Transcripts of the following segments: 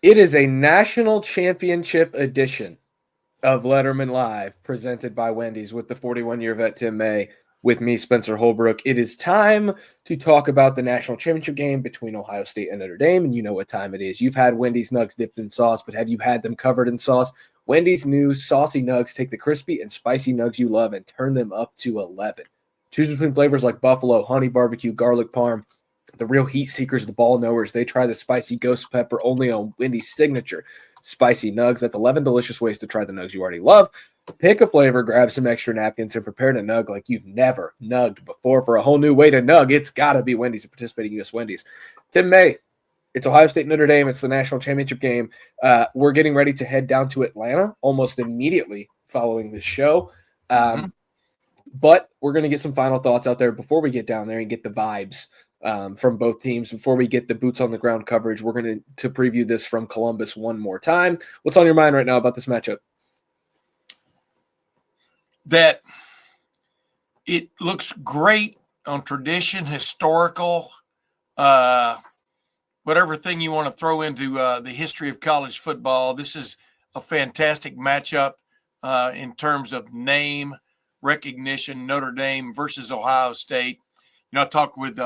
It is a national championship edition of Lettermen Live, presented by Wendy's with the 41-year vet Tim May, with me, Spencer Holbrook. It is time to talk about the national championship game between Ohio State and Notre Dame, and you know what time it is. You've had Wendy's nugs dipped in sauce, but have you had them covered in sauce? Wendy's new saucy nugs take the crispy and spicy nugs you love and turn them up to 11. Choose between flavors like buffalo, honey barbecue, garlic parm. The real heat seekers, the ball knowers, they try the spicy ghost pepper only on Wendy's signature spicy nugs. That's 11 delicious ways to try the nugs you already love. Pick a flavor, grab some extra napkins, and prepare to nug like you've never nugged before. For a whole new way to nug, it's got to be Wendy's, a participating U.S. Wendy's. Tim May, it's Ohio State Notre Dame. It's the national championship game. We're getting ready to head down to Atlanta almost immediately following this show. But we're going to get some final thoughts out there before we get down there and get the vibes from both teams. Before we get the boots on the ground coverage, we're going to preview this from Columbus one more time. What's on your mind right now about this matchup? That it looks great on tradition, historical, whatever thing you want to throw into the history of college football. This is a fantastic matchup in terms of name recognition. Notre Dame versus Ohio State. You know, I talked with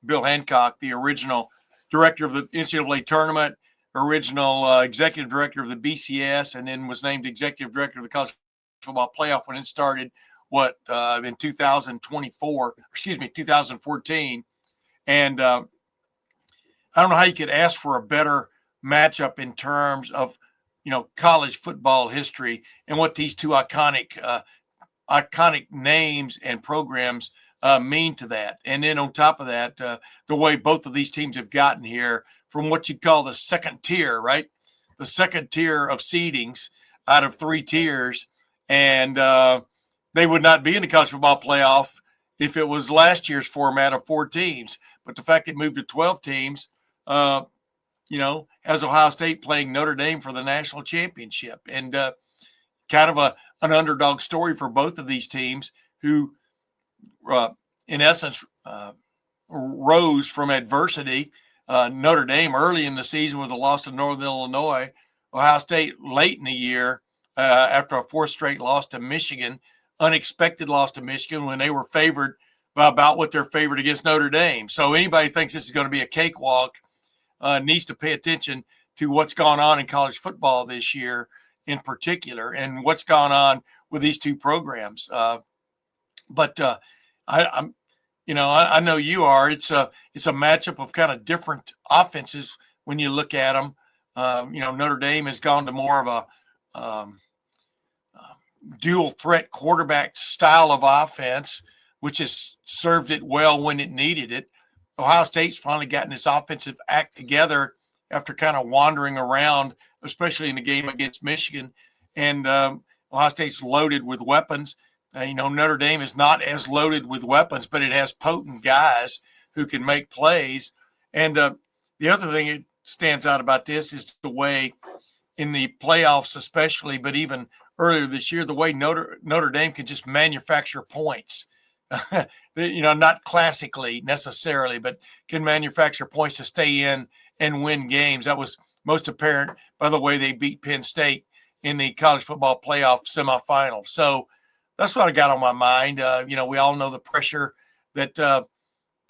Bill Hancock, the original director of the NCAA tournament, original executive director of the BCS, and then was named executive director of the college football playoff when it started, in 2014. And I don't know how you could ask for a better matchup in terms of, college football history and what these two iconic names and programs mean to that. And then on top of that, the way both of these teams have gotten here from what you call the second tier, right? The second tier of seedings out of three tiers. And they would not be in the college football playoff if it was last year's format of 4 teams. But the fact it moved to 12 teams, has Ohio State playing Notre Dame for the national championship. And kind of an underdog story for both of these teams who, in essence, rose from adversity. Notre Dame early in the season with a loss to Northern Illinois. Ohio State late in the year after a 4th straight loss to Michigan, unexpected loss to Michigan when they were favored by about what they're favored against Notre Dame. So anybody who thinks this is going to be a cakewalk needs to pay attention to what's gone on in college football this year in particular and what's gone on with these two programs. But I know you are. It's a matchup of kind of different offenses when you look at them. Notre Dame has gone to more of a dual threat quarterback style of offense, which has served it well when it needed it. Ohio State's finally gotten its offensive act together after kind of wandering around, especially in the game against Michigan. And Ohio State's loaded with weapons. Notre Dame is not as loaded with weapons, but it has potent guys who can make plays. And the other thing that stands out about this is the way in the playoffs especially, but even earlier this year, the way Notre Dame can just manufacture points. Not classically necessarily, but can manufacture points to stay in and win games. That was most apparent by the way they beat Penn State in the college football playoff semifinal. So that's what I got on my mind. We all know the pressure that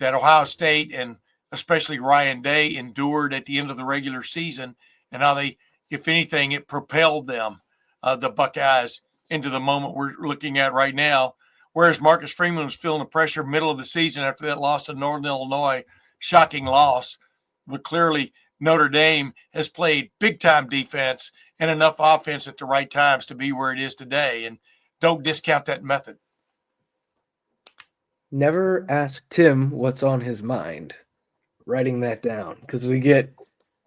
Ohio State and especially Ryan Day endured at the end of the regular season, and how they, if anything, it propelled them, the Buckeyes, into the moment we're looking at right now. Whereas Marcus Freeman was feeling the pressure middle of the season after that loss to Northern Illinois, shocking loss. But clearly Notre Dame has played big-time defense and enough offense at the right times to be where it is today. And don't discount that method. Never ask Tim what's on his mind. Writing that down, because we get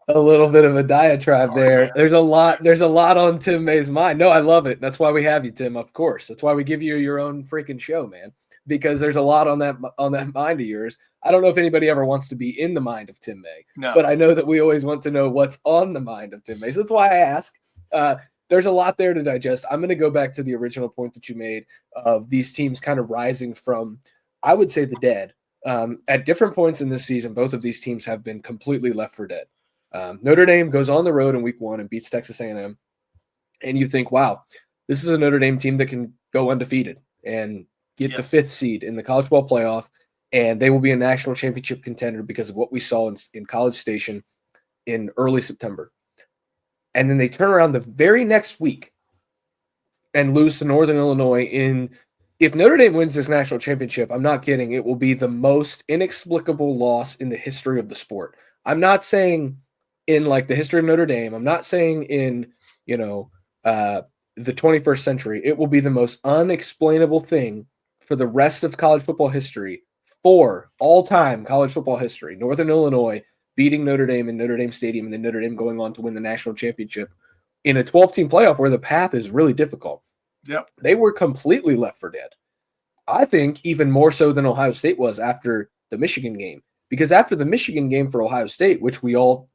a little bit of a diatribe there. There's a lot on Tim May's mind. No, I love it. That's why we have you, Tim, of course. That's why we give you your own freaking show, man, because there's a lot on that mind of yours. I don't know if anybody ever wants to be in the mind of Tim May, but I know that we always want to know what's on the mind of Tim May. So that's why I ask. There's a lot there to digest. I'm going to go back to the original point that you made of these teams kind of rising from, I would say, the dead. At different points in this season, both of these teams have been completely left for dead. Notre Dame goes on the road in week 1 and beats Texas A&M, and you think, wow, this is a Notre Dame team that can go undefeated and get the 5th seed in the college football playoff, and they will be a national championship contender because of what we saw in College Station in early September. And then they turn around the very next week and lose to Northern Illinois if Notre Dame wins this national championship, I'm not kidding, it will be the most inexplicable loss in the history of the sport. I'm not saying in like the history of Notre Dame. I'm not saying in, the 21st century. It will be the most unexplainable thing for the rest of college football history, for all-time college football history. Northern Illinois beating Notre Dame in Notre Dame Stadium, and then Notre Dame going on to win the national championship in a 12-team playoff where the path is really difficult. Yep. They were completely left for dead. I think even more so than Ohio State was after the Michigan game. Because after the Michigan game for Ohio State, which we all,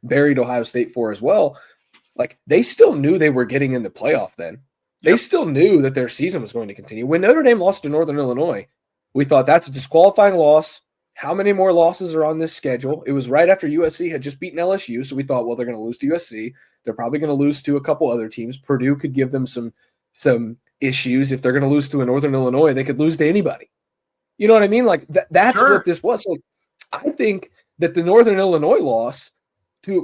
buried Ohio State for as well, like they still knew they were getting in the playoff then. They still knew that their season was going to continue. When Notre Dame lost to Northern Illinois, we thought that's a disqualifying loss. How many more losses are on this schedule? It was right after USC had just beaten LSU, so we thought, well, they're going to lose to USC. They're probably going to lose to a couple other teams. Purdue could give them some issues. If they're going to lose to a Northern Illinois, they could lose to anybody. You know what I mean? Like that's Sure. what this was. Like, I think that the Northern Illinois loss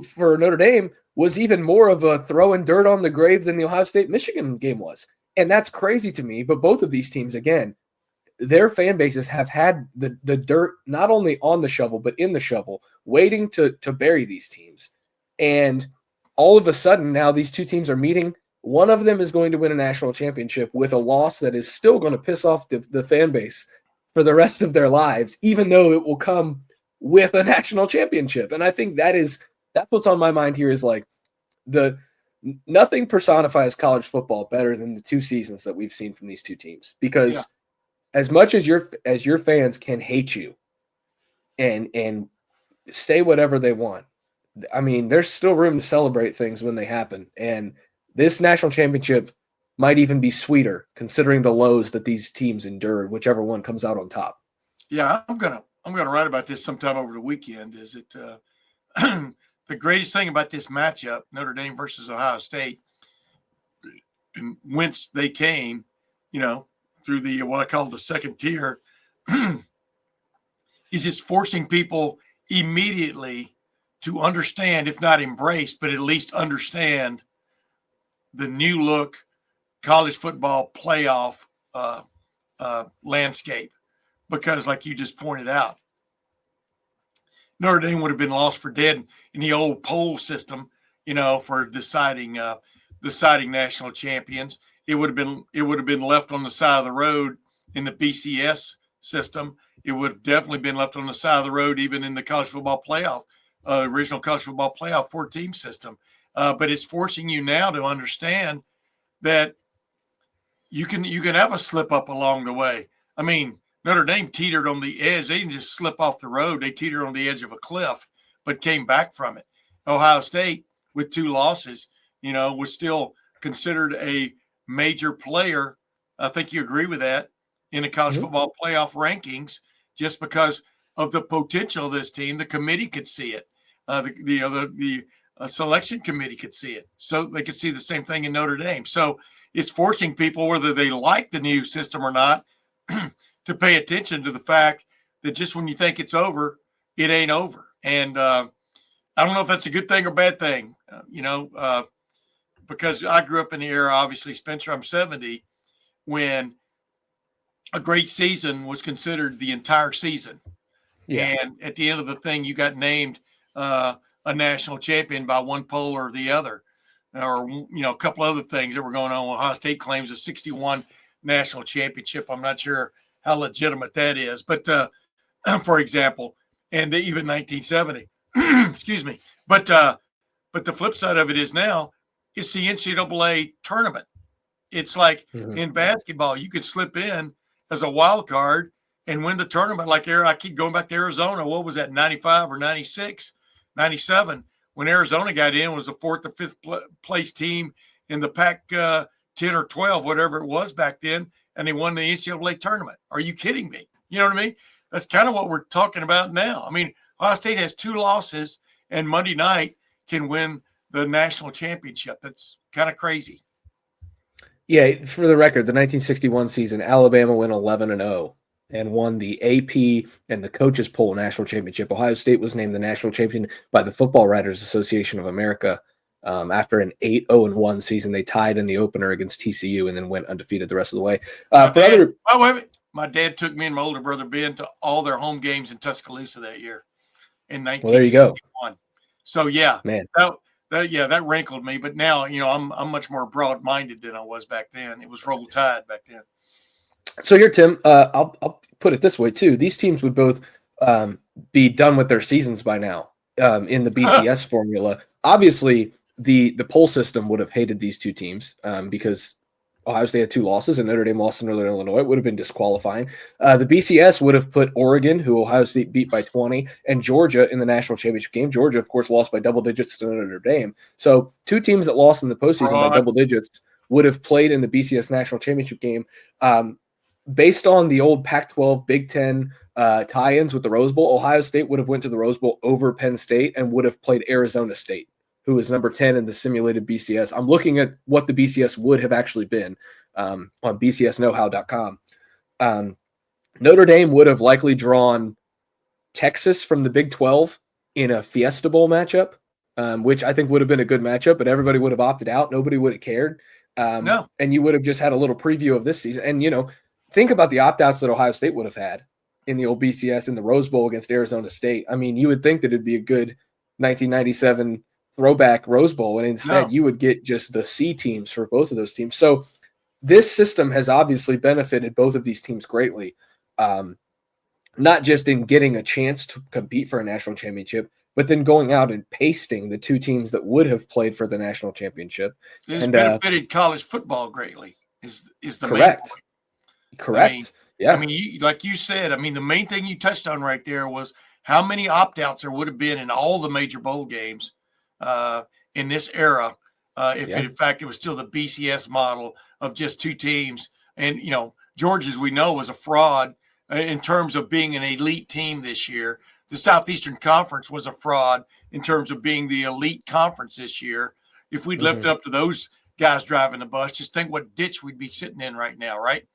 for Notre Dame was even more of a throwing dirt on the grave than the Ohio State-Michigan game was. And that's crazy to me. But both of these teams, again, their fan bases have had the dirt not only on the shovel, but in the shovel, waiting to bury these teams. And all of a sudden, now these two teams are meeting. One of them is going to win a national championship with a loss that is still going to piss off the fan base for the rest of their lives, even though it will come with a national championship. And I think that's what's on my mind here is like nothing personifies college football better than the 2 seasons that we've seen from these two teams. Because as much as your fans can hate you and say whatever they want, I mean, there's still room to celebrate things when they happen. And this national championship might even be sweeter considering the lows that these teams endured, whichever one comes out on top. Yeah, I'm gonna write about this sometime over the weekend. Is it the greatest thing about this matchup, Notre Dame versus Ohio State, and whence they came, through the what I call the second tier, is it's forcing people immediately to understand, if not embrace, but at least understand the new look college football playoff landscape. Because like you just pointed out, Notre Dame would have been lost for dead in the old poll system, for deciding national champions. It would have been left on the side of the road in the BCS system. It would have definitely been left on the side of the road even in the college football playoff, original college football playoff 4-team system. But it's forcing you now to understand that you can have a slip up along the way. I mean, Notre Dame teetered on the edge. They didn't just slip off the road. They teetered on the edge of a cliff, but came back from it. Ohio State, with 2 losses, was still considered a major player. I think you agree with that in the college football playoff rankings, just because of the potential of this team. The committee could see it. The selection committee could see it. So they could see the same thing in Notre Dame. So it's forcing people, whether they like the new system or not, to pay attention to the fact that just when you think it's over, it ain't over. And I don't know if that's a good thing or bad thing, because I grew up in the era, obviously, Spencer, I'm 70, when a great season was considered the entire season. Yeah. And at the end of the thing, you got named a national champion by one poll or the other, or, a couple other things that were going on. Ohio State claims a 61 national championship. I'm not sure how legitimate that is, but for example, and even 1970, excuse me. But the flip side of it is now it's the NCAA tournament. It's like in basketball, you could slip in as a wild card and win the tournament. Like I keep going back to Arizona. What was that, 95 or 96, 97? When Arizona got in, was the 4th or 5th place team in the Pac 10 or 12, whatever it was back then, and they won the NCAA tournament. Are you kidding me? You know what I mean? That's kind of what we're talking about now. I mean, Ohio State has 2 losses and Monday night can win the national championship. That's kind of crazy. Yeah, for the record, the 1961 season, Alabama went 11-0 and won the AP and the Coaches Poll National Championship. Ohio State was named the national champion by the Football Writers Association of America. After an 8-0-1 season, they tied in the opener against TCU and then went undefeated the rest of the way. My dad took me and my older brother Ben to all their home games in Tuscaloosa that year in 1961. Well, there you go. So yeah, man, that rankled me. But now, I'm much more broad-minded than I was back then. It was Roll Tide back then. So here, Tim, I'll put it this way too. These teams would both be done with their seasons by now in the BCS formula. Obviously, the poll system would have hated these two teams because Ohio State had 2 losses and Notre Dame lost to Northern Illinois. It would have been disqualifying. The BCS would have put Oregon, who Ohio State beat by 20, and Georgia in the national championship game. Georgia, of course, lost by double digits to Notre Dame. So 2 teams that lost in the postseason by double digits would have played in the BCS national championship game. Based on the old Pac-12 Big Ten tie-ins with the Rose Bowl, Ohio State would have went to the Rose Bowl over Penn State and would have played Arizona State, who is number 10 in the simulated BCS. I'm looking at what the BCS would have actually been on bcsknowhow.com. Notre Dame would have likely drawn Texas from the Big 12 in a Fiesta Bowl matchup, which I think would have been a good matchup, but everybody would have opted out. Nobody would have cared. No. And you would have just had a little preview of this season. And, think about the opt-outs that Ohio State would have had in the old BCS in the Rose Bowl against Arizona State. I mean, you would think that it'd be a good 1997 throwback Rose Bowl, and instead you would get just the C teams for both of those teams. So this system has obviously benefited both of these teams greatly, not just in getting a chance to compete for a national championship, but then going out and pasting the 2 teams that would have played for the national championship. It has benefited college football greatly is the correct. main point. Correct. Yeah. I mean, like you said, the main thing you touched on right there was how many opt-outs there would have been in all the major bowl games in this era if in fact it was still the BCS model of just 2 teams. And, Georgia, as we know, was a fraud in terms of being an elite team this year. The Southeastern Conference was a fraud in terms of being the elite conference this year. If we'd left it up to those guys driving the bus, just think what ditch we'd be sitting in right now, right?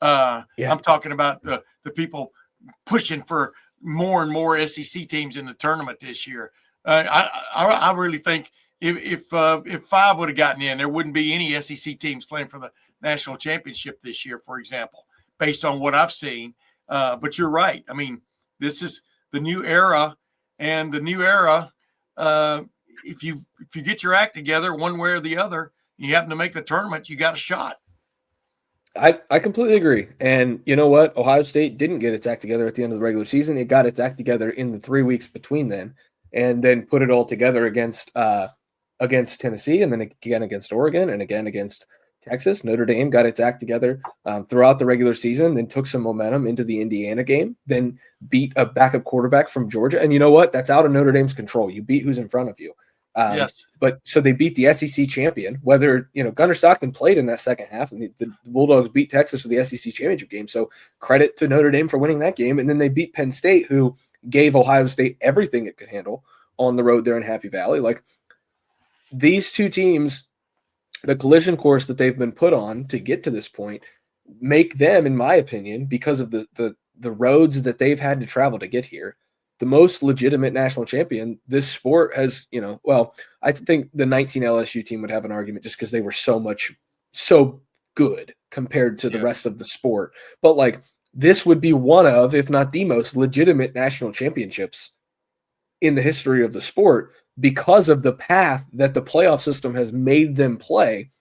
I'm talking about the people pushing for more and more SEC teams in the tournament this year. I really think if 5 would have gotten in, there wouldn't be any SEC teams playing for the national championship this year, for example, based on what I've seen. But you're right. I mean, this is the new era, and the new era. If you get your act together one way or the other, you happen to make the tournament, you got a shot. I completely agree. And you know what? Ohio State didn't get its act together at the end of the regular season. It got its act together in the 3 weeks between then, and then put it all together against Tennessee, and then again against Oregon, and again against Texas. Notre Dame got its act together throughout the regular season, then took some momentum into the Indiana game, then beat a backup quarterback from Georgia. And you know what? That's out of Notre Dame's control. You beat who's in front of you. Yes. But so they beat the SEC champion, whether, Gunnar Stockton played in that second half, and the Bulldogs beat Texas for the SEC championship game. So credit to Notre Dame for winning that game. And then they beat Penn State, who gave Ohio State everything it could handle on the road there in Happy Valley. Like, these 2 teams, the collision course that they've been put on to get to this point, make them, in my opinion, because of the roads that they've had to travel to get here, the most legitimate national champion this sport has. I think the 19 LSU team would have an argument just because they were so good compared to the rest of the sport. But like, this would be one of, if not the most legitimate national championships in the history of the sport because of the path that the playoff system has made them play.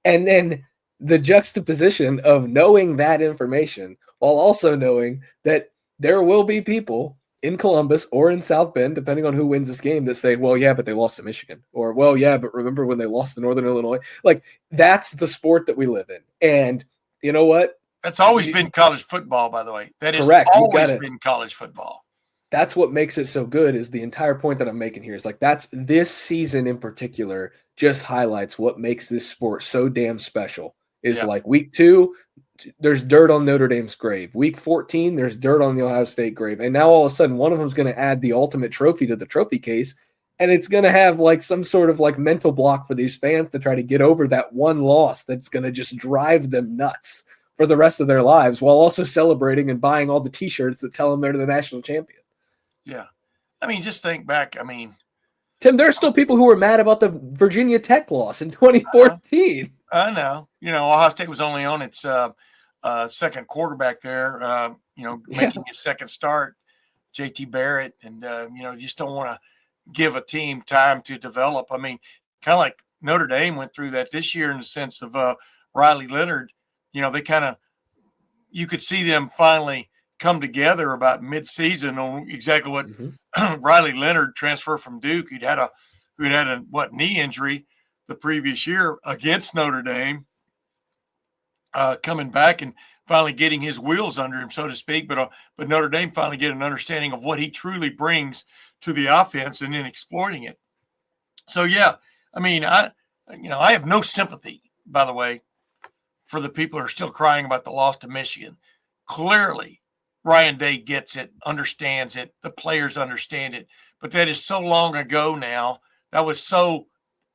And then the juxtaposition of knowing that information while also knowing that there will be people in Columbus or in South Bend, depending on who wins this game, that say, well, yeah, but they lost to Michigan, or, well, yeah, but remember when they lost to Northern Illinois? Like, that's the sport that we live in. And you know what? That's always been college football, by the way. That is correct. Always been college football. That's what makes it so good, is the entire point that I'm making here is like, that's this season in particular just highlights what makes this sport so damn special. Is like week 2, there's dirt on Notre Dame's grave. Week 14, there's dirt on the Ohio State grave. And now all of a sudden, one of them is going to add the ultimate trophy to the trophy case. And it's going to have like some sort of like mental block for these fans to try to get over that one loss that's going to just drive them nuts for the rest of their lives, while also celebrating and buying all the t-shirts that tell them they're the national champion. Yeah. I mean, just think back. I mean, Tim, there are still people who are mad about the Virginia Tech loss in uh, 2014. I know. Ohio State was only on its second quarterback there, making his second start, JT Barrett. And, you just don't want to give a team time to develop. I mean, kind of like Notre Dame went through that this year in the sense of Riley Leonard. They kind of, you could see them finally come together about mid-season on exactly what Riley Leonard, transfer from Duke, who'd had a knee injury the previous year against Notre Dame, coming back and finally getting his wheels under him, so to speak. But Notre Dame finally get an understanding of what he truly brings to the offense and then exploiting it. So yeah, I mean, I have no sympathy, by the way, for the people who are still crying about the loss to Michigan. Clearly, Ryan Day gets it, understands it. The players understand it. But that is so long ago now. That was so,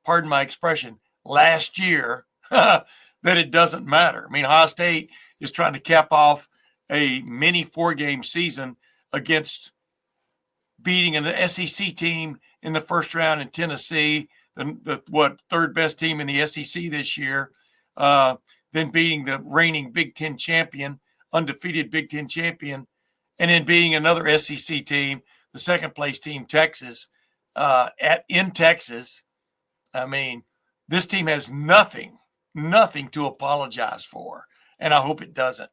pardon my expression, last year that it doesn't matter. I mean, Ohio State is trying to cap off a mini 4-game season against beating an SEC team in the first round in Tennessee, the third best team in the SEC this year, then beating the reigning Big Ten champion, undefeated Big Ten champion, and then beating another SEC team, the second place team, Texas, in Texas. I mean, this team has nothing to apologize for, and I hope it doesn't.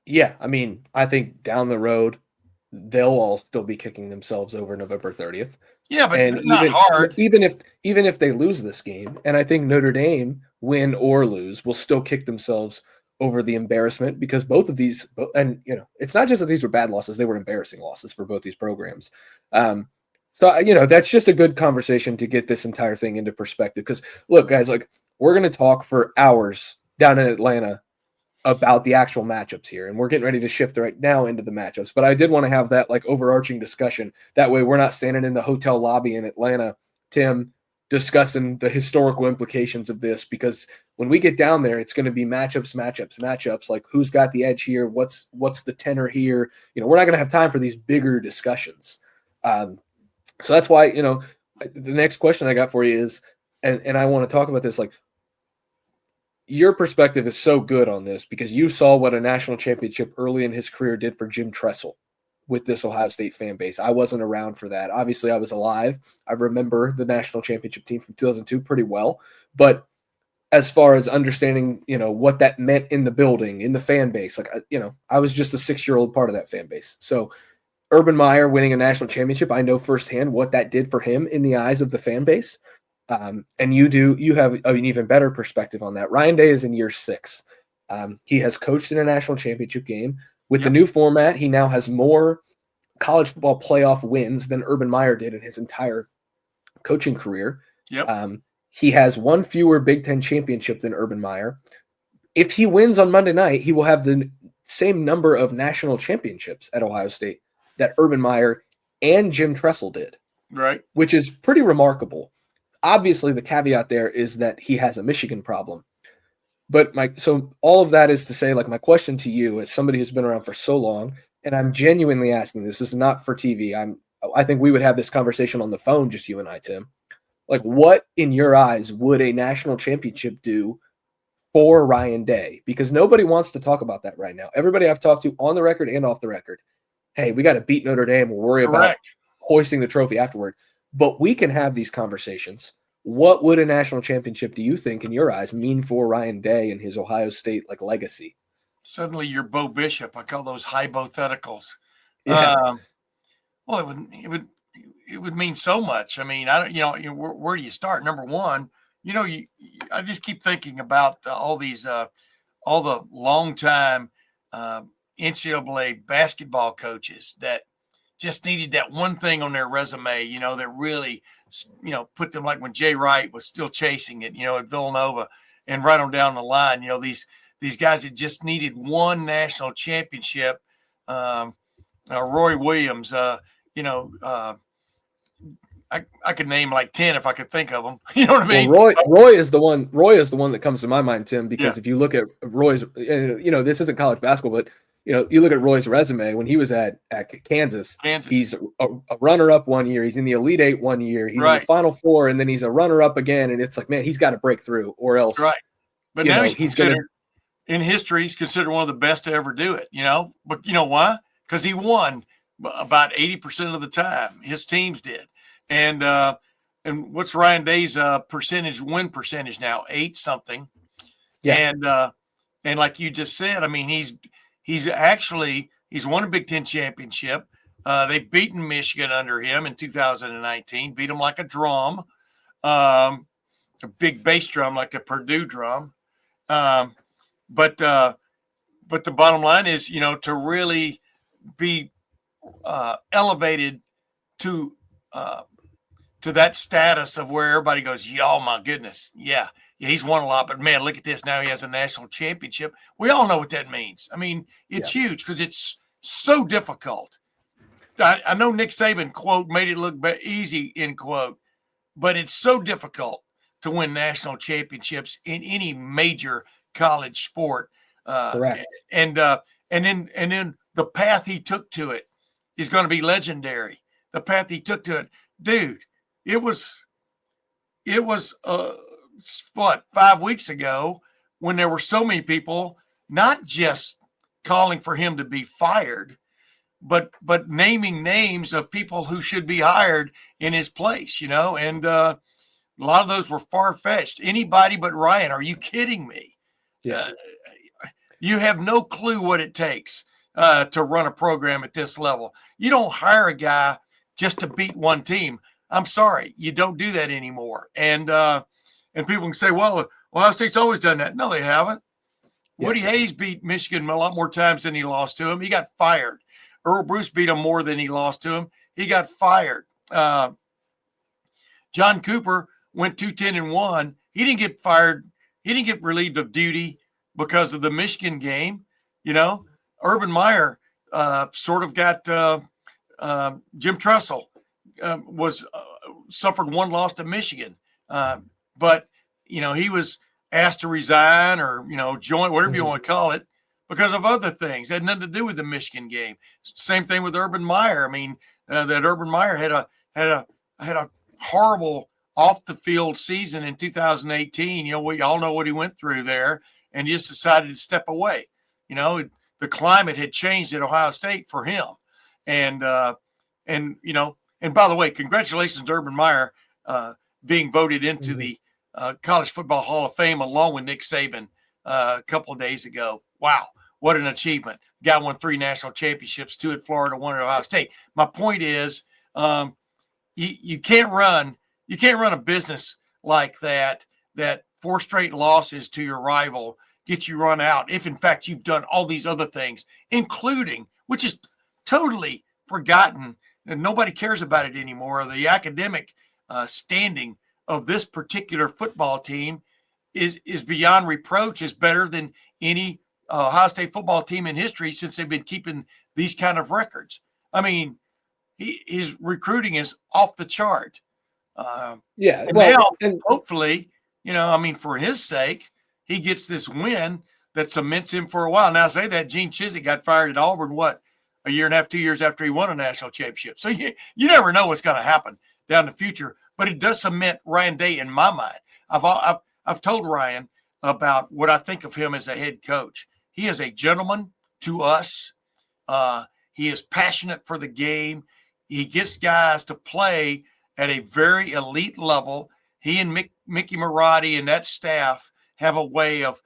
Yeah, I mean, I think down the road, they'll all still be kicking themselves over November 30th. Yeah, but And not hard. even if they lose this game, and I think Notre Dame, win or lose, will still kick themselves over the embarrassment, because both of these, and it's not just that these were bad losses, they were embarrassing losses for both these programs. So that's just a good conversation to get this entire thing into perspective. Because look, guys, like, we're going to talk for hours down in Atlanta about the actual matchups here, and we're getting ready to shift right now into the matchups. But I did want to have that like overarching discussion. That way we're not standing in the hotel lobby in Atlanta, Tim, discussing the historical implications of this, because when we get down there, it's going to be matchups, like who's got the edge here, what's the tenor here. We're not going to have time for these bigger discussions. So that's why, the next question I got for you is, and I want to talk about this, like, your perspective is so good on this because you saw what a national championship early in his career did for Jim Tressel with this Ohio State fan base. I wasn't around for that. Obviously, I was alive. I remember the national championship team from 2002 pretty well. But as far as understanding, what that meant in the building, in the fan base, like, I was just a 6-year-old part of that fan base. So Urban Meyer winning a national championship, I know firsthand what that did for him in the eyes of the fan base. And you have an even better perspective on that. Ryan Day is in year 6. He has coached in a national championship game. With the new format, he now has more college football playoff wins than Urban Meyer did in his entire coaching career. Yep. He has one fewer Big Ten championship than Urban Meyer. If he wins on Monday night, he will have the same number of national championships at Ohio State that Urban Meyer and Jim Tressel did. Right. Which is pretty remarkable. Obviously, the caveat there is that he has a Michigan problem. But so all of that is to say, like, my question to you, as somebody who's been around for so long, and I'm genuinely asking this is not for TV. I think we would have this conversation on the phone, just you and I, Tim. Like, what in your eyes would a national championship do for Ryan Day? Because nobody wants to talk about that right now. Everybody I've talked to on the record and off the record, hey, we got to beat Notre Dame. We'll worry about hoisting the trophy afterward. But we can have these conversations. What would a national championship, do you think, in your eyes, mean for Ryan Day and his Ohio State legacy? Suddenly, you're Bo Bishop. I call those hypotheticals. Yeah. Well, it would mean so much. I mean, where do you start? Number one, I just keep thinking about all the longtime NCAA basketball coaches that just needed that one thing on their resume, that really, put them, like when Jay Wright was still chasing it, at Villanova, and right on down the line, these guys that just needed one national championship. Roy Williams, I could name like 10 if I could think of them. You know what I mean? Well, Roy is the one. Roy is the one that comes to my mind, Tim, because Yeah. if you look at Roy's, this isn't college basketball, but you look at Roy's resume when he was at Kansas. He's a runner-up one year. He's in the Elite Eight one year. He's in the Final Four, and then he's a runner-up again. And it's like, man, he's got to break through, or else. Right. But now he's considered gonna, in history. He's considered one of the best to ever do it. But you know why? Because he won about 80% of the time. His teams did, and what's Ryan Day's win percentage now? 8 something. Yeah. And like you just said, I mean, he's won a Big Ten championship. They've beaten Michigan under him in 2019, beat them like a drum, a big bass drum like a Purdue drum. But the bottom line is, to really be elevated to that status of where everybody goes, oh my goodness, yeah, he's won a lot, but man, look at this. Now he has a national championship. We all know what that means. I mean, it's huge because it's so difficult. I know Nick Saban, quote, made it look easy, end quote, but it's so difficult to win national championships in any major college sport. Correct. And then the path he took to it is going to be legendary. The path he took to it, dude, it was 5 weeks ago when there were so many people not just calling for him to be fired, but naming names of people who should be hired in his place, and a lot of those were far-fetched. Anybody but Ryan. Are you kidding me? Yeah. You have no clue what it takes to run a program at this level. You don't hire a guy just to beat one team. I'm sorry, you don't do that anymore. And people can say, well, Ohio State's always done that. No, they haven't. Yeah. Woody Hayes beat Michigan a lot more times than he lost to him. He got fired. Earl Bruce beat him more than he lost to him. He got fired. John Cooper went 2-10-1. He didn't get fired. He didn't get relieved of duty because of the Michigan game. Urban Meyer sort of got Jim Tressel suffered one loss to Michigan. But he was asked to resign or, join, whatever you want to call it, because of other things. It had nothing to do with the Michigan game. Same thing with Urban Meyer. I mean, that Urban Meyer had a horrible off the field season in 2018. We all know what he went through there, and he just decided to step away. The climate had changed at Ohio State for him. And by the way, congratulations to Urban Meyer being voted into the College Football Hall of Fame along with Nick Saban a couple of days ago. Wow, what an achievement. Guy won 3 national championships, 2 at Florida, 1 at Ohio State. My point is you can't run a business like that 4 straight losses to your rival get you run out if, in fact, you've done all these other things, including, which is totally forgotten, and nobody cares about it anymore, the academic standing of this particular football team is beyond reproach, is better than any Ohio State football team in history since they've been keeping these kind of records. I mean, his recruiting is off the chart. And hopefully, for his sake, he gets this win that cements him for a while. Now, say that Gene Chizik got fired at Auburn, a year and a half, 2 years after he won a national championship. So you never know what's going to happen down the future, but it does cement Ryan Day in my mind. I've told Ryan about what I think of him as a head coach. He is a gentleman to us. He is passionate for the game. He gets guys to play at a very elite level. He and Mickey Marotti and that staff have a way of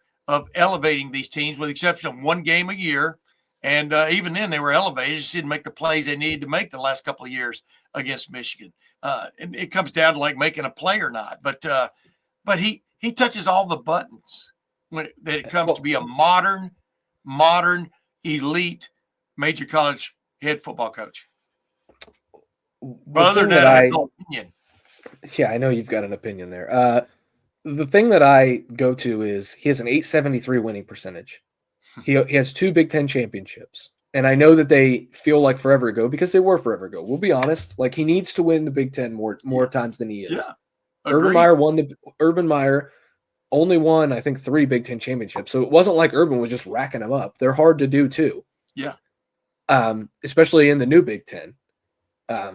elevating these teams, with the exception of one game a year. And even then, they were elevated. Just didn't make the plays they needed to make the last couple of years against Michigan. And it comes down to like making a play or not. But he touches all the buttons when it comes to be a modern, elite, major college head football coach. But other than that, I have no opinion. Yeah, I know you've got an opinion there. The thing that I go to is he has an 873 winning percentage. He has 2 Big Ten championships. And I know that they feel like forever ago because they were forever ago. We'll be honest. Like, he needs to win the Big Ten more times than he is. Yeah. Urban Meyer only won, I think, 3 Big Ten championships. So it wasn't like Urban was just racking them up. They're hard to do too. Yeah. Especially in the new Big Ten.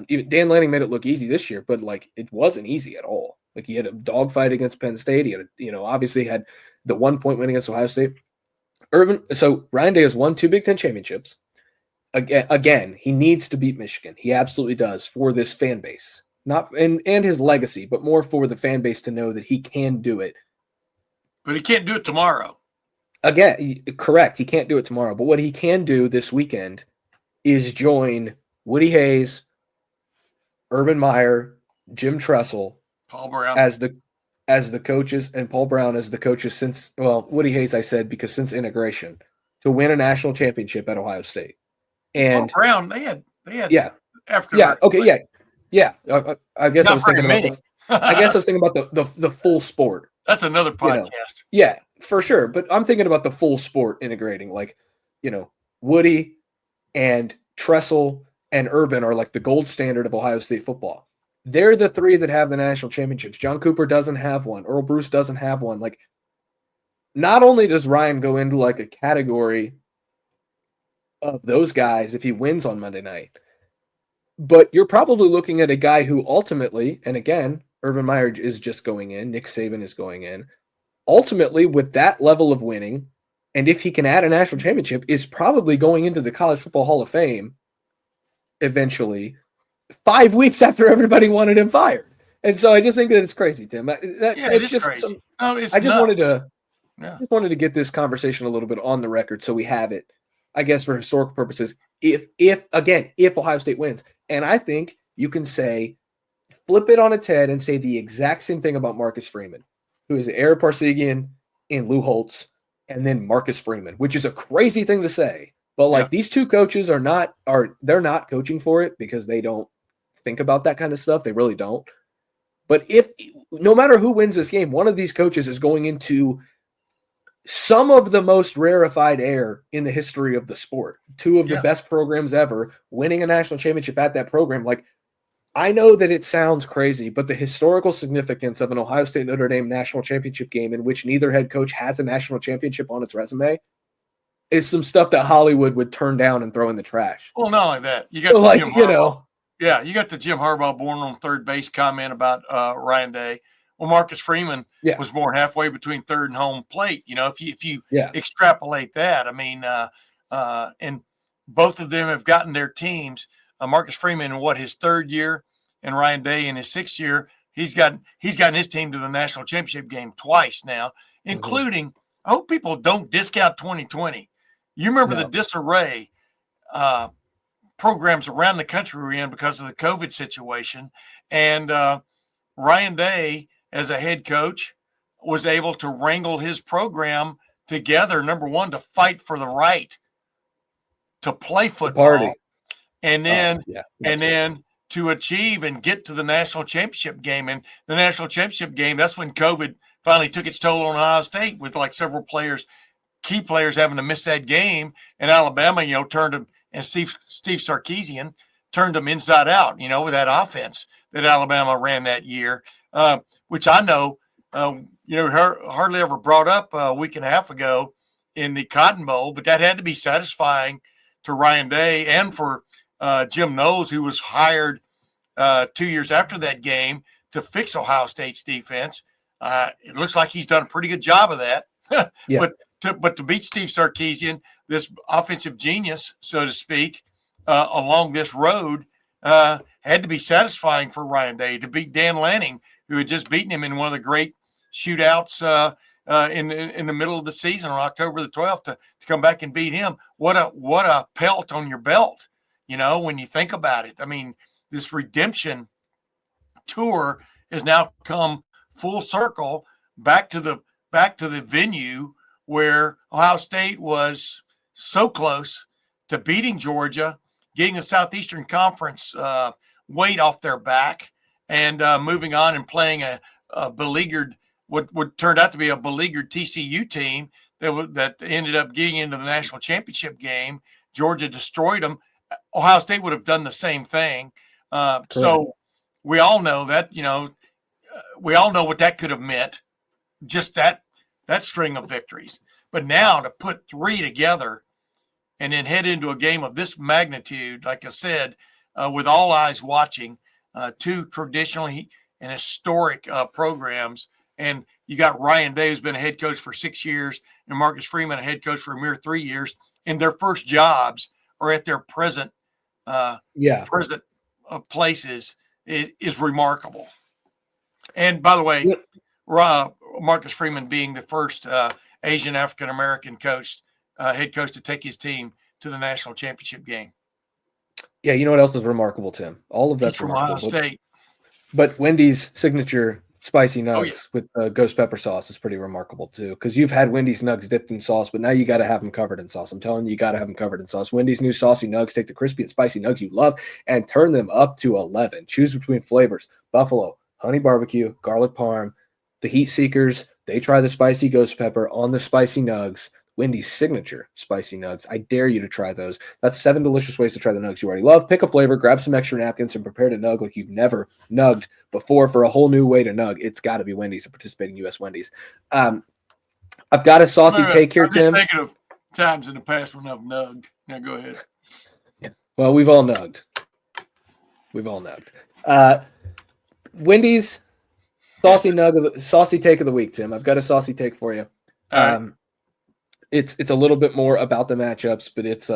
Even Dan Lanning made it look easy this year, but like it wasn't easy at all. Like, he had a dogfight against Penn State. He had, obviously had the 1-point win against Ohio State. So Ryan Day has won 2 Big Ten championships. Again, he needs to beat Michigan. He absolutely does for this fan base, not and his legacy, but more for the fan base to know that he can do it. But he can't do it tomorrow. Again, correct. He can't do it tomorrow. But what he can do this weekend is join Woody Hayes, Urban Meyer, Jim Tressel, Paul Brown as the coaches, and Paul Brown as the coaches since, Woody Hayes, I said, because since integration, to win a national championship at Ohio State. And Paul Brown, they had African. Yeah. Okay. Yeah. I guess I was thinking about the full sport. That's another podcast. Yeah, for sure. But I'm thinking about the full sport integrating, like, Woody and Tressel and Urban are like the gold standard of Ohio State football. They're the 3 that have the national championships. John Cooper doesn't have one. Earl Bruce doesn't have one. Like, not only does Ryan go into like a category of those guys if he wins on Monday night, but you're probably looking at a guy who ultimately, and again, Urban Meyer is just going in, Nick Saban is going in, ultimately with that level of winning, and if he can add a national championship, is probably going into the College Football Hall of Fame eventually, 5 weeks after everybody wanted him fired. And so I just think that it's crazy, Tim. It's just crazy. I just wanted to get this conversation a little bit on the record so we have it, I guess, for historical purposes. If Ohio State wins, and I think you can flip it on its head and say the exact same thing about Marcus Freeman, who is Eric Parsegian and Lou Holtz, and then Marcus Freeman, which is a crazy thing to say. But these 2 coaches they're not coaching for it because they don't think about that kind of stuff. They really don't. But no matter who wins this game, one of these coaches is going into some of the most rarefied air in the history of the sport. 2 of the best programs ever, winning a national championship at that program. Like, I know that it sounds crazy, but the historical significance of an Ohio State Notre Dame national championship game in which neither head coach has a national championship on its resume is some stuff that Hollywood would turn down and throw in the trash. Well, not like that. You got Jim Harbaugh. Yeah, you got the Jim Harbaugh born on third base comment about Ryan Day. Well, Marcus Freeman was born halfway between third and home plate. If you extrapolate that, I mean, and both of them have gotten their teams. Marcus Freeman in his 3rd year, and Ryan Day in his 6th year, he's gotten his team to the national championship game twice now, including. I hope people don't discount 2020. You remember the disarray programs around the country were in because of the COVID situation, and Ryan Day, as a head coach, was able to wrangle his program together. Number one, to fight for the right to play football, and then to achieve and get to the national championship game. And the national championship game, that's when COVID finally took its toll on Ohio State, with like several key players having to miss that game. And Alabama, turned them, and Steve Sarkisian turned them inside out, with that offense that Alabama ran that year, which I know, hardly ever brought up a week and a half ago in the Cotton Bowl, but that had to be satisfying to Ryan Day and for Jim Knowles, who was hired 2 years after that game to fix Ohio State's defense. It looks like he's done a pretty good job of that. But to beat Steve Sarkisian, this offensive genius, so to speak, along this road, had to be satisfying for Ryan Day. To beat Dan Lanning, who had just beaten him in one of the great shootouts in the middle of the season on October the 12th, to come back and beat him. What a pelt on your belt, when you think about it. I mean, this redemption tour has now come full circle back to the venue where Ohio State was so close to beating Georgia, getting a Southeastern Conference weight off their back, and moving on and playing a beleaguered, what turned out to be a beleaguered TCU team that ended up getting into the national championship game Georgia destroyed them, Ohio State would have done the same thing. So we all know that, we all know what that could have meant, just that string of victories. But now to put three together and then head into a game of this magnitude, like I said, with all eyes watching, two traditionally and historic programs. And you got Ryan Day, who's been a head coach for 6 years, and Marcus Freeman, a head coach for a mere 3 years. And their first jobs are at their present places is remarkable. And by the way, Marcus Freeman being the first Asian African American head coach to take his team to the national championship game. Yeah, you know what else is remarkable, Tim? All of that's from remarkable. Ohio State. But Wendy's signature spicy nugs with ghost pepper sauce is pretty remarkable too, because you've had Wendy's nugs dipped in sauce, but now you got to have them covered in sauce. I'm telling you, you got to have them covered in sauce. Wendy's new saucy nugs take the crispy and spicy nugs you love and turn them up to 11. Choose between flavors: buffalo, honey barbecue, garlic parm. The heat seekers, they try the spicy ghost pepper on the spicy nugs. Wendy's signature spicy nugs. I dare you to try those. That's 7 delicious ways to try the nugs you already love. Pick a flavor, grab some extra napkins, and prepare to nug like you've never nugged before for a whole new way to nug. It's got to be Wendy's, a participating U.S. Wendy's. I've got a saucy take here, Tim. I'm thinking of times in the past when I've nugged. Now go ahead. Yeah. Well, we've all nugged. Wendy's saucy take of the week, Tim. I've got a saucy take for you. It's a little bit more about the matchups, but it's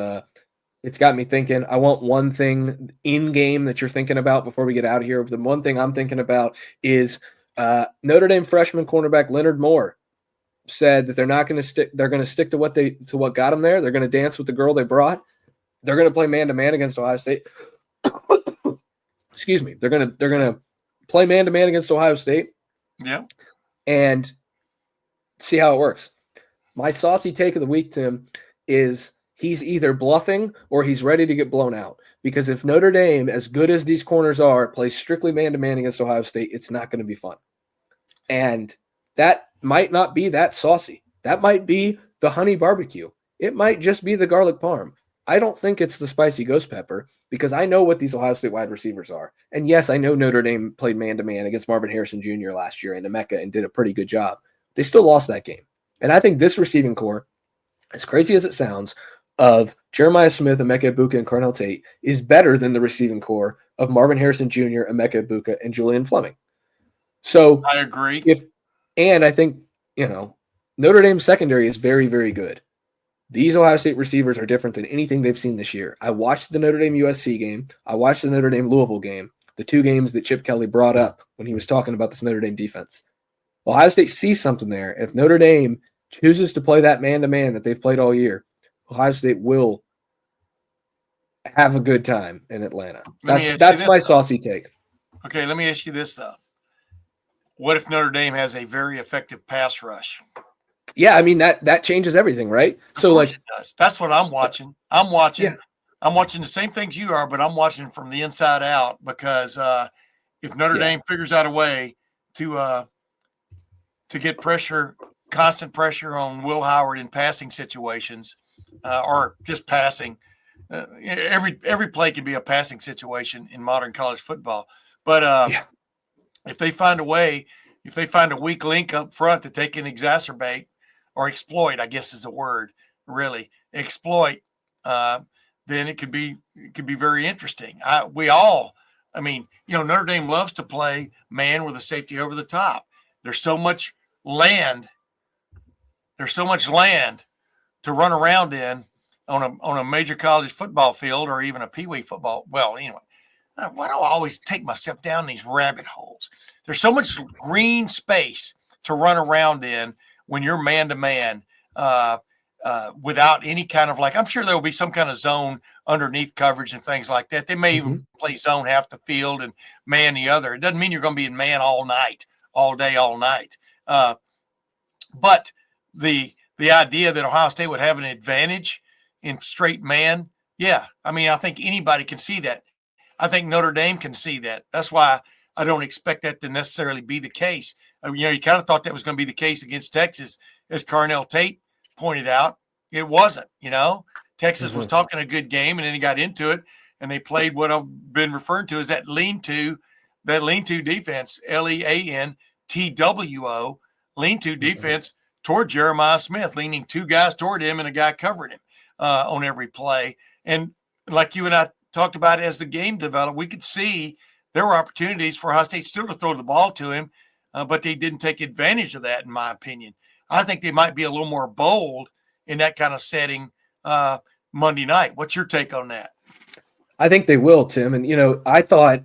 got me thinking. I want one thing in game that you're thinking about before we get out of here. The one thing I'm thinking about is Notre Dame freshman cornerback Leonard Moore said that they're not going to stick. They're going to stick to what got them there. They're going to dance with the girl they brought. They're going to play man-to-man against Ohio State. Excuse me. They're going to play man-to-man against Ohio State. Yeah. And see how it works. My saucy take of the week, Tim, is he's either bluffing or he's ready to get blown out. Because if Notre Dame, as good as these corners are, plays strictly man-to-man against Ohio State, it's not going to be fun. And that might not be that saucy. That might be the honey barbecue. It might just be the garlic parm. I don't think it's the spicy ghost pepper because I know what these Ohio State wide receivers are. And yes, I know Notre Dame played man-to-man against Marvin Harrison Jr. last year in Emeka and did a pretty good job. They still lost that game. And I think this receiving core, as crazy as it sounds, of Jeremiah Smith, Emeka Egbuka, and Carnell Tate is better than the receiving core of Marvin Harrison Jr., Emeka Egbuka, and Julian Fleming. So I agree. And I think, Notre Dame's secondary is very, very good. These Ohio State receivers are different than anything they've seen this year. I watched the Notre Dame USC game. I watched the Notre Dame Louisville game, the two games that Chip Kelly brought up when he was talking about this Notre Dame defense. Ohio State sees something there. If Notre Dame chooses to play that man-to-man that they've played all year, Ohio State will have a good time in Atlanta. That's my saucy take. Okay, let me ask you this, though. What if Notre Dame has a very effective pass rush? Yeah, I mean, that changes everything, right? So, it does. That's what I'm watching. I'm watching the same things you are, but I'm watching from the inside out because if Notre Dame figures out a way to get pressure, constant pressure on Will Howard in passing situations, or just passing. Every play can be a passing situation in modern college football. But if they find a way, if they find a weak link up front that they can exacerbate or exploit, I guess is the word, really exploit, then it could be very interesting. Notre Dame loves to play man with a safety over the top. There's so much land. There's so much land to run around in on a major college football field or even a peewee football. Well, anyway, why do I always take myself down these rabbit holes? There's so much green space to run around in when you're man-to-man without any kind of I'm sure there will be some kind of zone underneath coverage and things like that. They may even play zone half the field and man the other. It doesn't mean you're going to be in man all night, all day, all night. But the idea that Ohio State would have an advantage in straight man, I think anybody can see that. I think Notre Dame can see that. That's why I don't expect that to necessarily be the case. You kind of thought that was going to be the case against Texas, as Carnell Tate pointed out. It wasn't. Texas was talking a good game, and then he got into it, and they played what I've been referring to as that lean-to defense, LEANTWO, lean-to defense toward Jeremiah Smith, leaning two guys toward him and a guy covering him on every play. And like you and I talked about as the game developed, we could see there were opportunities for Ohio State still to throw the ball to him, but they didn't take advantage of that, in my opinion. I think they might be a little more bold in that kind of setting Monday night. What's your take on that? I think they will, Tim. And, I thought,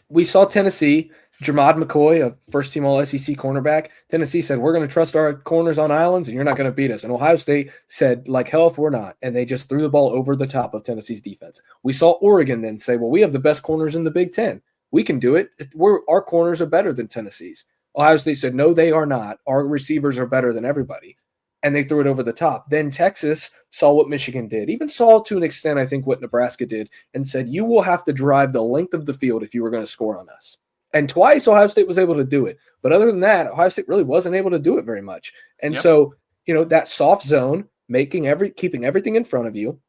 we saw Tennessee, Jermod McCoy, a first-team All-SEC cornerback. Tennessee said, we're going to trust our corners on islands, and you're not going to beat us. And Ohio State said, like hell if we're not. And they just threw the ball over the top of Tennessee's defense. We saw Oregon then say, well, we have the best corners in the Big Ten. We can do it. Our corners are better than Tennessee's. Ohio State said, no, they are not. Our receivers are better than everybody. And they threw it over the top. Then Texas saw what Michigan did, even saw to an extent, I think, what Nebraska did, and said, you will have to drive the length of the field if you were going to score on us. And twice Ohio State was able to do it. But other than that, Ohio State really wasn't able to do it very much. And so, that soft zone, keeping everything in front of you,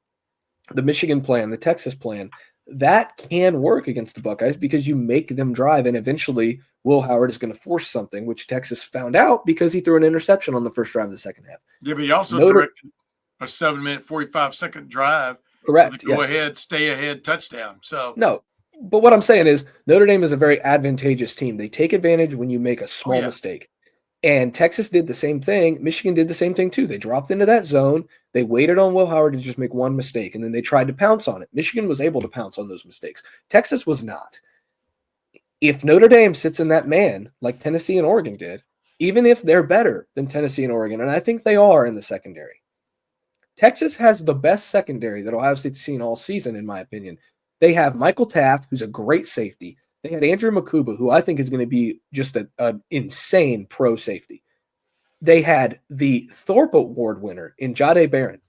the Michigan plan, the Texas plan, that can work against the Buckeyes because you make them drive, and eventually Will Howard is going to force something, which Texas found out because he threw an interception on the first drive of the second half. Yeah, but he also directed a 7-minute, 45-second drive. Correct. Go ahead, stay ahead touchdown. So no, but what I'm saying is Notre Dame is a very advantageous team. They take advantage when you make a small mistake. And Texas did the same thing. Michigan did the same thing too. They dropped into that zone. They waited on Will Howard to just make one mistake, and then they tried to pounce on it. Michigan was able to pounce on those mistakes. Texas was not. If Notre Dame sits in that man like Tennessee and Oregon did, even if they're better than Tennessee and Oregon, and I think they are in the secondary, Texas has the best secondary that Ohio State's seen all season, in my opinion. They have Michael Taft, who's a great safety. They had Andrew Makuba, who I think is going to be just an insane pro safety. They had the Thorpe Award winner in Jahdae Barron.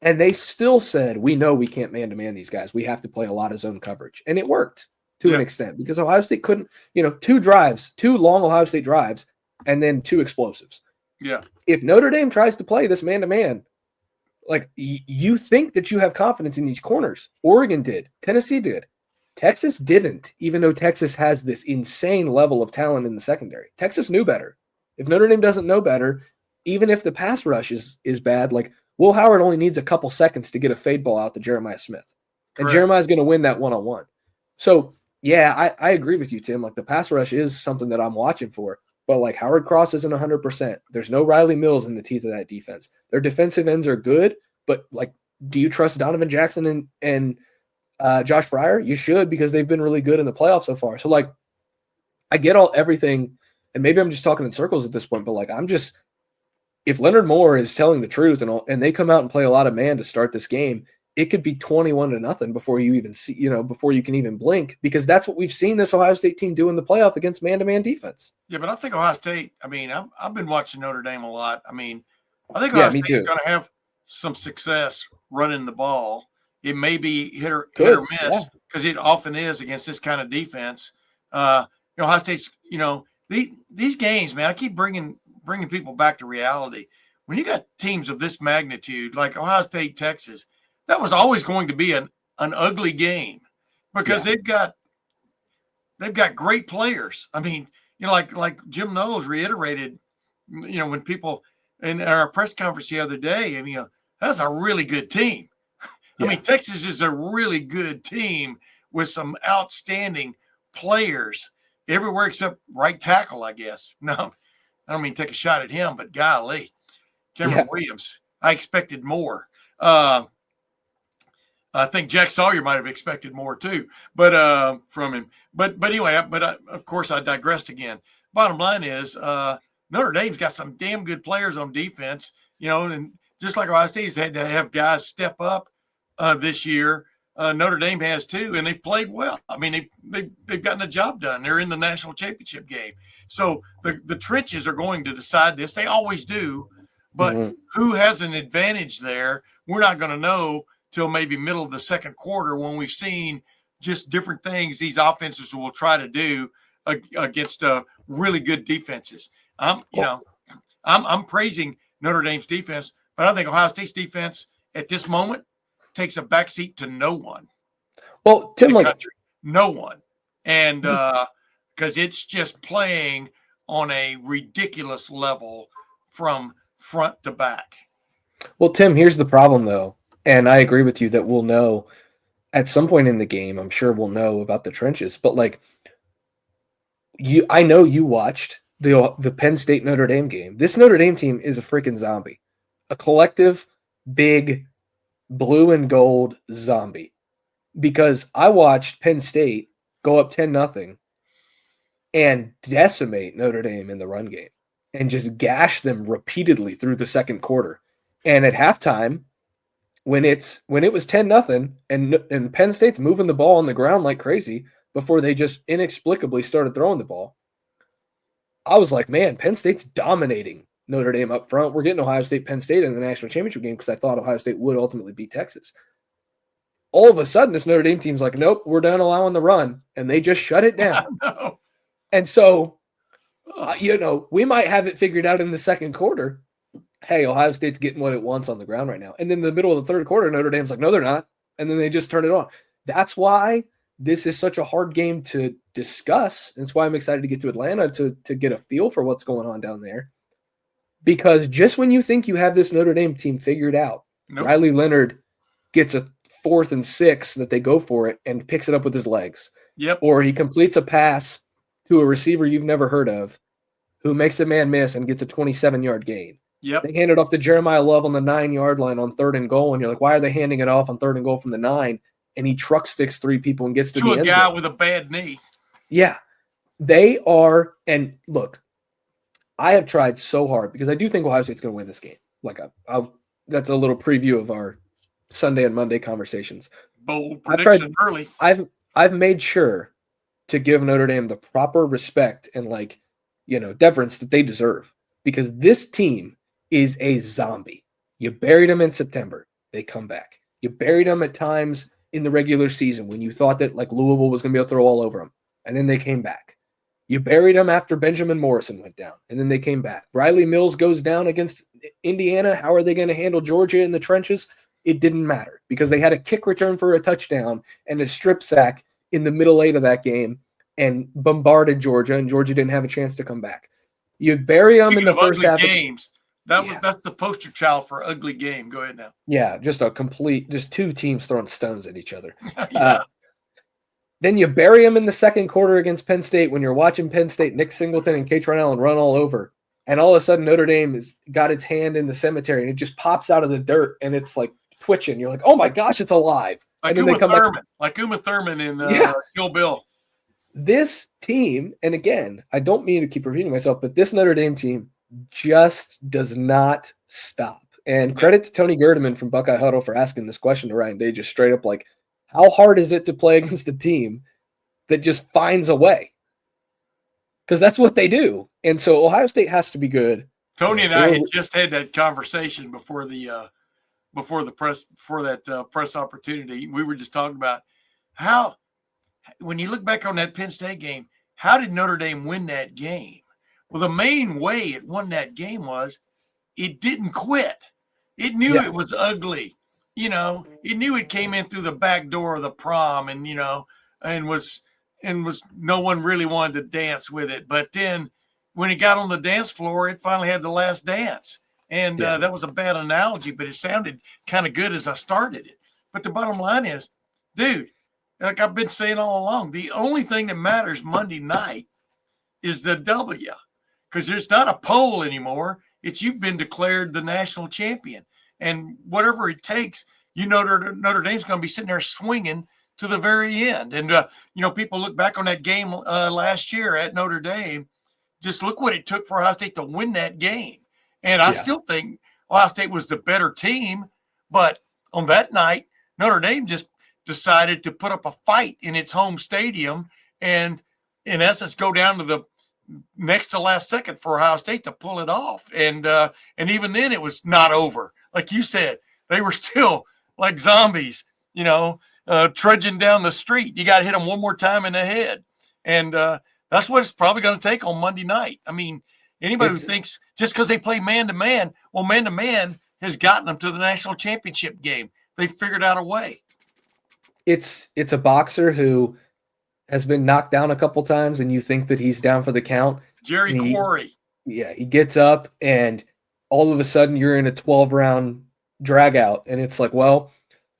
And they still said, we know we can't man-to-man these guys. We have to play a lot of zone coverage. And it worked to an extent because Ohio State couldn't, two long Ohio State drives, and then two explosives. Yeah. If Notre Dame tries to play this man-to-man, like you think that you have confidence in these corners. Oregon did. Tennessee did. Texas didn't, even though Texas has this insane level of talent in the secondary. Texas knew better. If Notre Dame doesn't know better, even if the pass rush is bad, like Will Howard only needs a couple seconds to get a fade ball out to Jeremiah Smith. Correct. And Jeremiah's going to win that one-on-one. So, yeah, I agree with you, Tim. Like the pass rush is something that I'm watching for. But like Howard Cross isn't 100%. There's no Riley Mills in the teeth of that defense. Their defensive ends are good, but like, do you trust Donovan Jackson and Josh Fryer? You should, because they've been really good in the playoffs so far. So like, I get everything, and maybe I'm just talking in circles at this point, but like, if Leonard Moore is telling the truth and they come out and play a lot of man to start this game, it could be 21-0 before you even see, before you can even blink, because that's what we've seen this Ohio State team do in the playoff against man-to-man defense. Yeah, but I think Ohio State, I've been watching Notre Dame a lot. I think Ohio State's going to have some success running the ball. It may be hit or miss because it often is against this kind of defense. Ohio State's, these games, man, I keep bringing people back to reality. When you got teams of this magnitude, like Ohio State, Texas, that was always going to be an ugly game because they've got great players. I mean, like Jim Knowles reiterated, when people in our press conference the other day, that's a really good team. I mean, Texas is a really good team with some outstanding players everywhere except right tackle, I guess. No, I don't mean to take a shot at him, but golly, Cameron Williams, I expected more. I think Jack Sawyer might have expected more too, but from him. But anyway, of course I digressed again. Bottom line is Notre Dame's got some damn good players on defense, and just like Ohio State's had to have guys step up this year. Notre Dame has too, and they've played well. I mean, they've gotten the job done. They're in the national championship game. So the trenches are going to decide this. They always do, but who has an advantage there? We're not going to know till maybe middle of the second quarter when we've seen just different things these offenses will try to do against really good defenses. I'm praising Notre Dame's defense, but I think Ohio State's defense at this moment takes a backseat to no one. Well, Tim, in the like country, no one, and because it's just playing on a ridiculous level from front to back. Well, Tim, here's the problem though, and I agree with you that we'll know at some point in the game. I'm sure we'll know about the trenches, but like I know you watched the Penn State Notre Dame game. This Notre Dame team is a freaking zombie, a collective, big, blue and gold zombie. Because I watched Penn State go up 10-0 and decimate Notre Dame in the run game and just gash them repeatedly through the second quarter. And at halftime, when it was 10-0 and Penn State's moving the ball on the ground like crazy before they just inexplicably started throwing the ball, I was like, man, Penn State's dominating Notre Dame up front. We're getting Ohio State, Penn State in the national championship game because I thought Ohio State would ultimately beat Texas. All of a sudden, this Notre Dame team's like, nope, we're done allowing the run. And they just shut it down. And so, we might have it figured out in the second quarter. Hey, Ohio State's getting what it wants on the ground right now. And then in the middle of the third quarter, Notre Dame's like, no, they're not. And then they just turn it on. That's why this is such a hard game to discuss. That's why I'm excited to get to Atlanta to get a feel for what's going on down there. Because just when you think you have this Notre Dame team figured out, Riley Leonard gets a 4th and 6 that they go for it and picks it up with his legs. Yep. Or he completes a pass to a receiver you've never heard of who makes a man miss and gets a 27-yard gain. Yep. They hand it off to Jeremiah Love on the 9-yard line on 3rd and goal, and you're like, why are they handing it off on 3rd and goal from the 9? And he truck sticks 3 people and gets to the end zone. To a guy with a bad knee. Yeah. They are, and look, I have tried so hard because I do think Ohio State's going to win this game. Like, that's a little preview of our Sunday and Monday conversations. Bold prediction early. I've made sure to give Notre Dame the proper respect and deference that they deserve because this team is a zombie. You buried them in September, they come back. You buried them at times in the regular season when you thought that like Louisville was going to be able to throw all over them, and then they came back. You buried them after Benjamin Morrison went down, and then they came back. Riley Mills goes down against Indiana. How are they going to handle Georgia in the trenches? It didn't matter because they had a kick return for a touchdown and a strip sack in the middle 8 of that game and bombarded Georgia, and Georgia didn't have a chance to come back. You bury them in the first half. Games. That's the poster child for ugly game. Go ahead now. Yeah, just two teams throwing stones at each other. Yeah. Then you bury them in the second quarter against Penn State when you're watching Penn State, Nick Singleton and Katron Allen run all over. And all of a sudden Notre Dame has got its hand in the cemetery and it just pops out of the dirt and it's like twitching. You're like, oh my gosh, it's alive. Like and then Uma Thurman in Kill Bill. This team, and again, I don't mean to keep repeating myself, but this Notre Dame team just does not stop. And credit to Tony Gerdeman from Buckeye Huddle for asking this question to Ryan Day, just straight up like, how hard is it to play against a team that just finds a way? Because that's what they do. And so Ohio State has to be good. Tony and I had just had that conversation before that press opportunity. We were just talking about how, when you look back on that Penn State game, how did Notre Dame win that game? Well, the main way it won that game was it didn't quit. It knew it was ugly. It knew it came in through the back door of the prom and was no one really wanted to dance with it. But then when it got on the dance floor, it finally had the last dance. And that was a bad analogy, but it sounded kind of good as I started it. But the bottom line is, dude, like I've been saying all along, the only thing that matters Monday night is the W, because there's not a poll anymore. It's you've been declared the national champion. And whatever it takes, Notre Dame's going to be sitting there swinging to the very end. And, people look back on that game last year at Notre Dame. Just look what it took for Ohio State to win that game. And I still think Ohio State was the better team. But on that night, Notre Dame just decided to put up a fight in its home stadium and, in essence, go down to the next to last second for Ohio State to pull it off. And even then, it was not over. Like you said, they were still like zombies, trudging down the street. You got to hit them one more time in the head. And that's what it's probably going to take on Monday night. I mean, anybody who thinks just because they play man-to-man, well, man-to-man has gotten them to the national championship game. they figured out a way. It's a boxer who has been knocked down a couple times, and you think that he's down for the count. Jerry Quarry. Yeah, he gets up, and all of a sudden you're in a 12-round drag out, and it's like, well,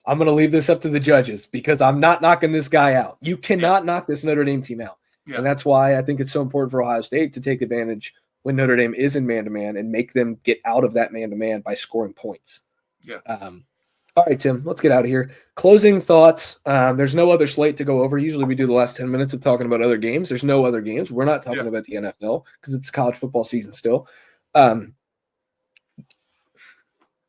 I'm going to leave this up to the judges because I'm not knocking this guy out. You cannot knock this Notre Dame team out. Yeah. And that's why I think it's so important for Ohio State to take advantage when Notre Dame is in man-to-man and make them get out of that man-to-man by scoring points. Yeah. All right, Tim, let's get out of here. Closing thoughts. There's no other slate to go over. Usually we do the last 10 minutes of talking about other games. There's no other games. We're not talking about the NFL because it's college football season still. We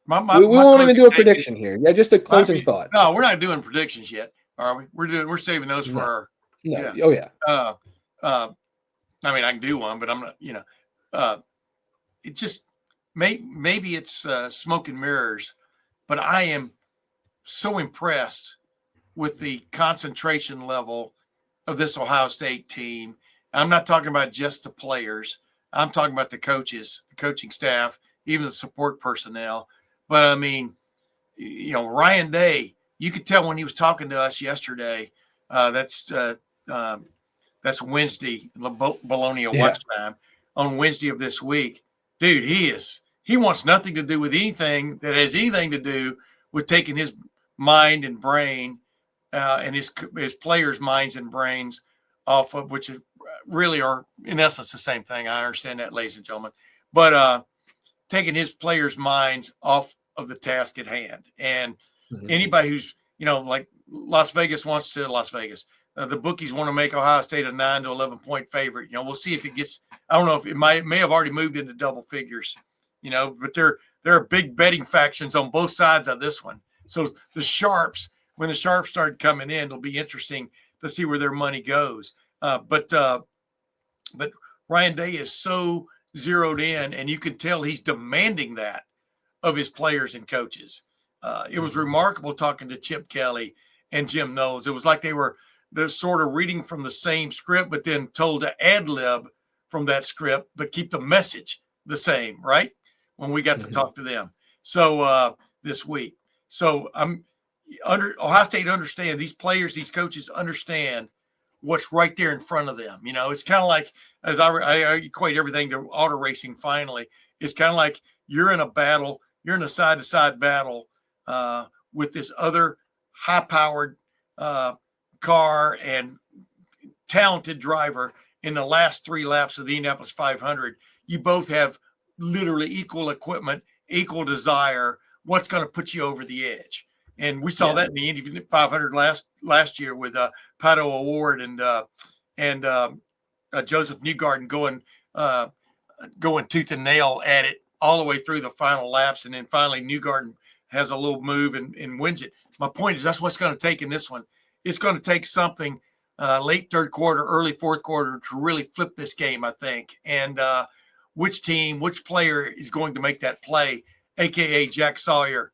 won't even do a prediction here. Yeah, just a closing thought. No, we're not doing predictions yet, are we? We're saving those for our. No. Yeah. Oh yeah. I mean, I can do one, but I'm not. It just maybe it's smoke and mirrors, but I am so impressed with the concentration level of this Ohio State team. I'm not talking about just the players. I'm talking about the coaches, the coaching staff, even the support personnel. But I mean, Ryan Day, you could tell when he was talking to us yesterday, that's Wednesday, Bologna watch time on Wednesday of this week. Dude, he wants nothing to do with anything that has anything to do with taking his mind and brain and his players' minds and brains off of, which really are in essence the same thing. I understand that, ladies and gentlemen, but taking his players' minds off of the task at hand. And anybody who's, like Las Vegas wants to Las Vegas. The bookies want to make Ohio State a 9 to 11 point favorite. We'll see if it gets. I don't know if it may have already moved into double figures. But there are big betting factions on both sides of this one. So the sharps, when the sharps start coming in, it'll be interesting to see where their money goes. But Ryan Day is so zeroed in, and you can tell he's demanding that of his players and coaches. It was remarkable talking to Chip Kelly and Jim Knowles. It was like they're sort of reading from the same script, but then told to ad-lib from that script, but keep the message the same, right? When we got to talk to them. So this week. So Ohio State understand, these players, these coaches understand what's right there in front of them. It's kind of like, as I equate everything to auto racing finally, it's kind of like you're in a battle, you're in a side-to-side battle with this other high-powered car and talented driver in the last 3 laps of the Indianapolis 500. You both have literally equal equipment, equal desire. What's going to put you over the edge? And we saw that in the Indy 500 last year with Pato O'Ward and Joseph Newgarden going tooth and nail at it all the way through the final laps, and then finally Newgarden has a little move and wins it. My point is that's what's going to take in this one. It's going to take something late third quarter, early fourth quarter to really flip this game, I think. And which team, which player is going to make that play, a.k.a. Jack Sawyer,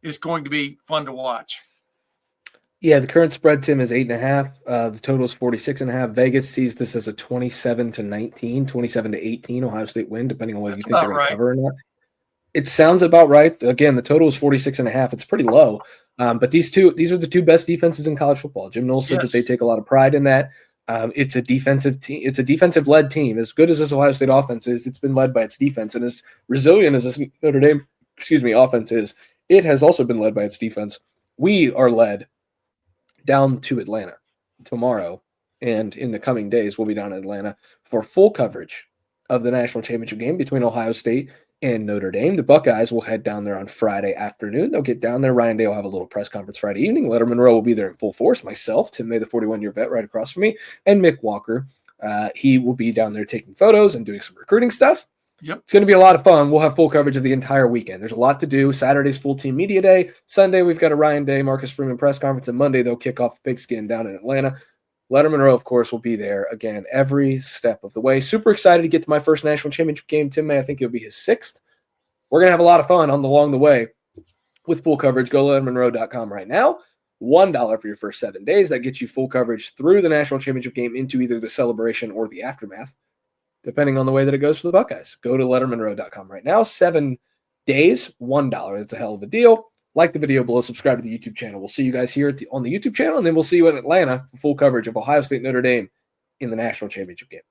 is going to be fun to watch. Yeah, the current spread, Tim, is 8.5. The total is 46.5. Vegas sees this as a 27-19, 27-18 Ohio State win, depending on whether you think they're going to cover or not. It sounds about right. Again, the total is 46.5. It's pretty low. But these are the two best defenses in college football. Jim Knowles said that they take a lot of pride in that. It's a defensive team. It's a defensive-led team. As good as this Ohio State offense is, it's been led by its defense. And as resilient as this Notre Dame, offense is, it has also been led by its defense. We are led down to Atlanta tomorrow, and in the coming days, we'll be down in Atlanta for full coverage of the national championship game between Ohio State and Notre Dame. The Buckeyes will head down there on Friday afternoon. They'll get down there. Ryan Day will have a little press conference Friday evening. Lettermen Row will be there in full force. Myself, Tim May, the 41-year vet right across from me, and Mick Walker. He will be down there taking photos and doing some recruiting stuff. Yep. It's going to be a lot of fun. We'll have full coverage of the entire weekend. There's a lot to do. Saturday's full team media day. Sunday, we've got a Ryan Day, Marcus Freeman press conference. And Monday, they'll kick off Pigskin down in Atlanta. Lettermen Row, of course, will be there again every step of the way. Super excited to get to my first national championship game. Tim May, I think it'll be his 6th. We're going to have a lot of fun along the way with full coverage. Go to LettermenRow.com right now. $1 for your first 7 days. That gets you full coverage through the national championship game into either the celebration or the aftermath, depending on the way that it goes for the Buckeyes. Go to LettermenRow.com right now. 7 days, $1. That's a hell of a deal. like the video below, subscribe to the YouTube channel. We'll see you guys here on the YouTube channel, and then we'll see you in Atlanta for full coverage of Ohio State Notre Dame in the national championship game.